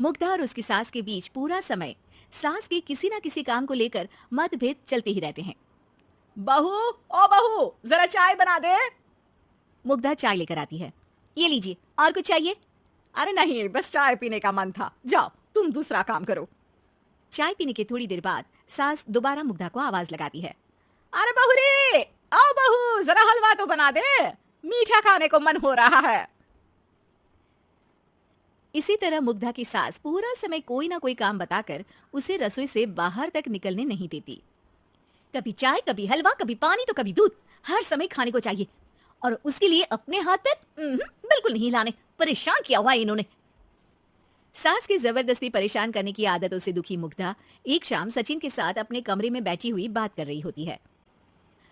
मुग्धा और उसकी सास के बीच पूरा समय सास के किसी ना किसी काम को लेकर मतभेद चलते ही रहते हैं। बहू, ओ बहू, जरा चाय बना दे। मुग्धा चाय लेकर आती है। ये लीजिए, और कुछ चाहिए? अरे नहीं, बस चाय पीने का मन था। जाओ तुम दूसरा काम करो। चाय पीने के थोड़ी देर बाद सास दोबारा मुग्धा को आवाज लगाती है। अरे बहू रे, आओ बहू, जरा हलवा तो बना दे, मीठा खाने को मन हो रहा है। इसी तरह मुग्धा की सास पूरा समय कोई ना कोई काम बताकर उसे रसोई से बाहर तक निकलने नहीं देती। कभी चाय, कभी हलवा, कभी पानी तो कभी दूध, हर समय खाने को चाहिए। और उसके लिए अपने हाथ पैर बिल्कुल नहीं हिलाने। परेशान किया हुआ है इन्होंने। सास की जबरदस्ती परेशान करने की आदतों से दुखी मुग्धा एक शाम सचिन के साथ अपने कमरे में बैठी हुई बात कर रही होती है।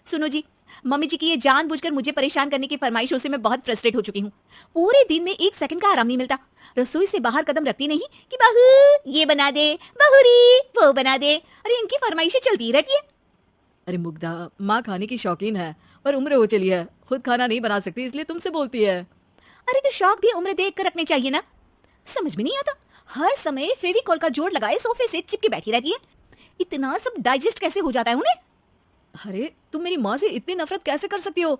सुनो जी, मम्मी जी की ये जानबूझकर मुझे परेशान करने की फरमाइशों से मैं बहुत फ्रस्ट्रेट हो चुकी हूँ। पूरे दिन में एक सेकंड का आराम नहीं मिलता। रसोई से बाहर कदम रखती नहीं कि बहू ये बना दे, बहू री वो बना दे। अरे इनकी फरमाइशें चलती ही रहती है। अरे मुग्धा, माँ खाने की शौकीन है और उम्र हो चली है, खुद खाना नहीं बना सकती, इसलिए तुमसे बोलती है। अरे तो शौक भी उम्र देख कर रखने चाहिए ना। समझ में नहीं आता, हर समय फेविकॉल का जोड़ लगाए सोफे से चिपके बैठी रहती है। इतना सब डाइजेस्ट कैसे हो जाता है उन्हें? अरे तुम मेरी माँ से इतनी नफरत कैसे कर सकती हो?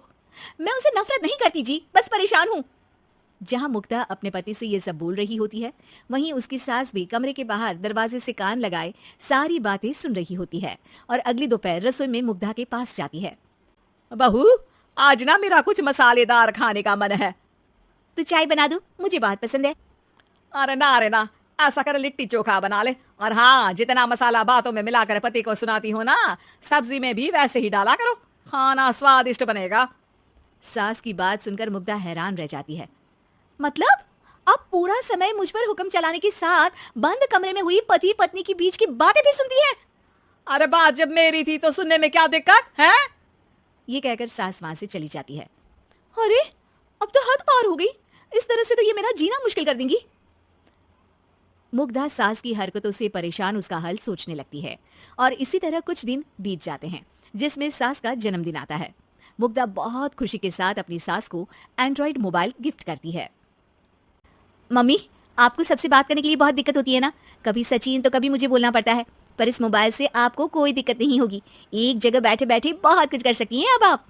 मैं उसे नफरत नहीं करती जी, बस परेशान हूँ। जहां मुग्धा अपने पति से ये सब बोल रही होती है, वहीं उसकी सास भी कमरे के बाहर दरवाजे से कान लगाए सारी बातें सुन रही होती है और अगली दोपहर रसोई में मुग्धा के पास जाती है। बहू, आज ना मेरा कुछ मसालेदार खाने का मन है। तो चाय बना दो, मुझे बहुत पसंद है। अरे ना, ऐसा कर लिट्टी चोखा बना ले। और हाँ, जितना मसाला बातों में मिलाकर पति को सुनाती हो ना, सब्जी में भी वैसे ही डाला करो, खाना स्वादिष्ट बनेगा। सास की बात सुनकर मुग्धा हैरान रह जाती है। मतलब अब पूरा समय मुझ पर हुक्म चलाने के साथ बंद कमरे में हुई पति पत्नी के बीच की बातें भी सुनती है? अरे बात जब मेरी थी तो सुनने में क्या दिक्कत है? ये कहकर सास वहां से चली जाती है। अरे अब तो हद पार हो गई, इस तरह से तो ये मेरा जीना मुश्किल कर देंगी। मुग्धा सास की हरकतों से परेशान उसका हल सोचने लगती है और इसी तरह कुछ दिन बीत जाते हैं, जिसमें सास का जन्मदिन आता है। मुग्धा बहुत खुशी के साथ अपनी सास को एंड्रॉइड मोबाइल गिफ्ट करती है। मम्मी, आपको सबसे बात करने के लिए बहुत दिक्कत होती है ना, कभी सचिन तो कभी मुझे बोलना पड़ता है, पर इस मोबाइल से आपको कोई दिक्कत नहीं होगी। एक जगह बैठे बैठे बहुत कुछ कर सकती हैं अब आप।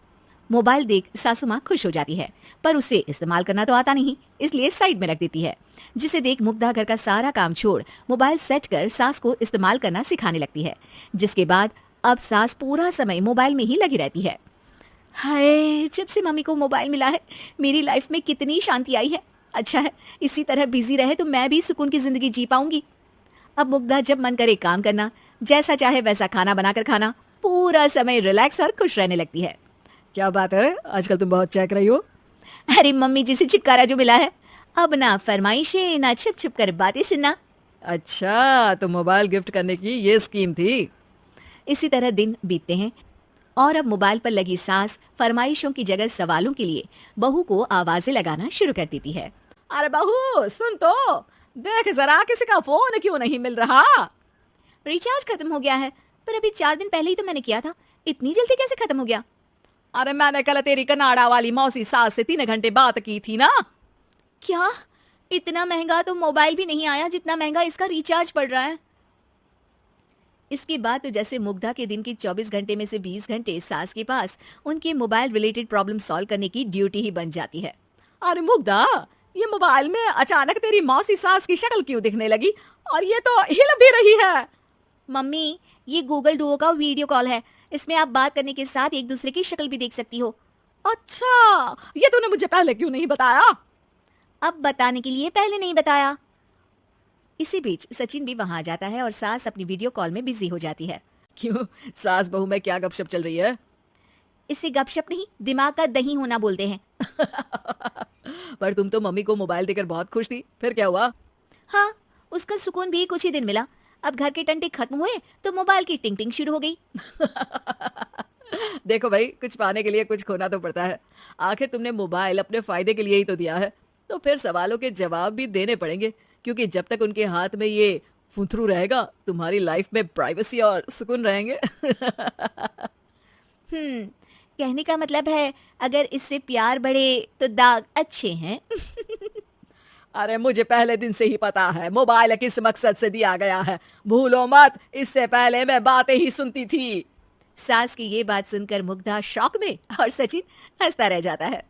मोबाइल देख सासू माँ खुश हो जाती है, पर उसे इस्तेमाल करना तो आता नहीं, इसलिए साइड में रख देती है। जिसे देख मुग्धा घर का सारा काम छोड़ मोबाइल सेट कर सास को इस्तेमाल करना सिखाने लगती है, जिसके बाद अब सास पूरा समय मोबाइल में ही लगी रहती है। हाय, जब से मम्मी को मोबाइल मिला है मेरी लाइफ में कितनी शांति आई है। अच्छा है, इसी तरह बिजी रहे तो मैं भी सुकून की जिंदगी जी पाऊंगी। अब मुग्धा जब मन करे काम करना, जैसा चाहे वैसा खाना बनाकर खाना, पूरा समय रिलैक्स और खुश रहने लगती है। क्या बात है, आजकल तुम बहुत चहक रही हो। अरे मम्मी जी से छुटकारा जो मिला है, अब ना फरमाइशें ना छुप छुप कर बातें सुनना। अच्छा, तो मोबाइल गिफ्ट करने की ये स्कीम थी। इसी तरह दिन बीतते हैं और अब मोबाइल पर लगी सास फरमाइशों की जगह सवालों के लिए बहू को आवाजें लगाना शुरू कर देती है। अरे बहू सुन तो, देख जरा किसी का फोन क्यों नहीं मिल रहा? रिचार्ज खत्म हो गया है, पर अभी 4 दिन पहले ही तो मैंने किया था, इतनी जल्दी कैसे खत्म हो गया? अरे मैंने कल तेरी कनाडा वाली मौसी सास से 3 घंटे बात की थी ना। क्या? इतना महंगा तो मोबाइल भी नहीं आया जितना महंगा इसका रिचार्ज पड़ रहा है। इसके बाद तो जैसे मुग्धा के दिन के 24 घंटे में से 20 घंटे सास के पास उनके मोबाइल रिलेटेड प्रॉब्लम सॉल्व करने की ड्यूटी ही बन जाती है। अरे मुग्धा, ये मोबाइल में अचानक तेरी मौसी सास की शक्ल क्यों दिखने लगी? और ये तो हिल भी रही है। मम्मी, ये गूगल डुओ का वीडियो कॉल है, इसमें आप बात करने के साथ एक दूसरे की शक्ल भी देख सकती हो। अच्छा, ये तूने मुझे पहले क्यों नहीं बताया? अब बताने के लिए पहले नहीं बताया। इसी बीच सचिन भी वहां आ जाता है और सास अपनी वीडियो कॉल में बिजी हो जाती है। क्यों, सास बहू में क्या गपशप चल रही है? इसे गपशप नहीं, दिमाग का दही होना बोलते हैं। पर तुम तो मम्मी को मोबाइल देकर बहुत खुश थी, फिर क्या हुआ? हाँ, उसका सुकून भी कुछ ही दिन मिला। अब घर के टंटे खत्म हुए तो मोबाइल की टिंग टिंग शुरू हो गई। देखो भाई, कुछ पाने के लिए कुछ खोना तो पड़ता है। आखिर तुमने मोबाइल अपने फायदे के लिए ही तो दिया है, तो फिर सवालों के जवाब भी देने पड़ेंगे, क्योंकि जब तक उनके हाथ में ये फुंथरू रहेगा, तुम्हारी लाइफ में प्राइवेसी और सुकून रहेंगे। कहने का मतलब है अगर इससे प्यार बढ़े तो दाग अच्छे हैं। अरे मुझे पहले दिन से ही पता है मोबाइल किस मकसद से दिया गया है, भूलो मत, इससे पहले मैं बातें ही सुनती थी। सास की ये बात सुनकर मुग्धा शॉक में और सचिन हंसता रह जाता है।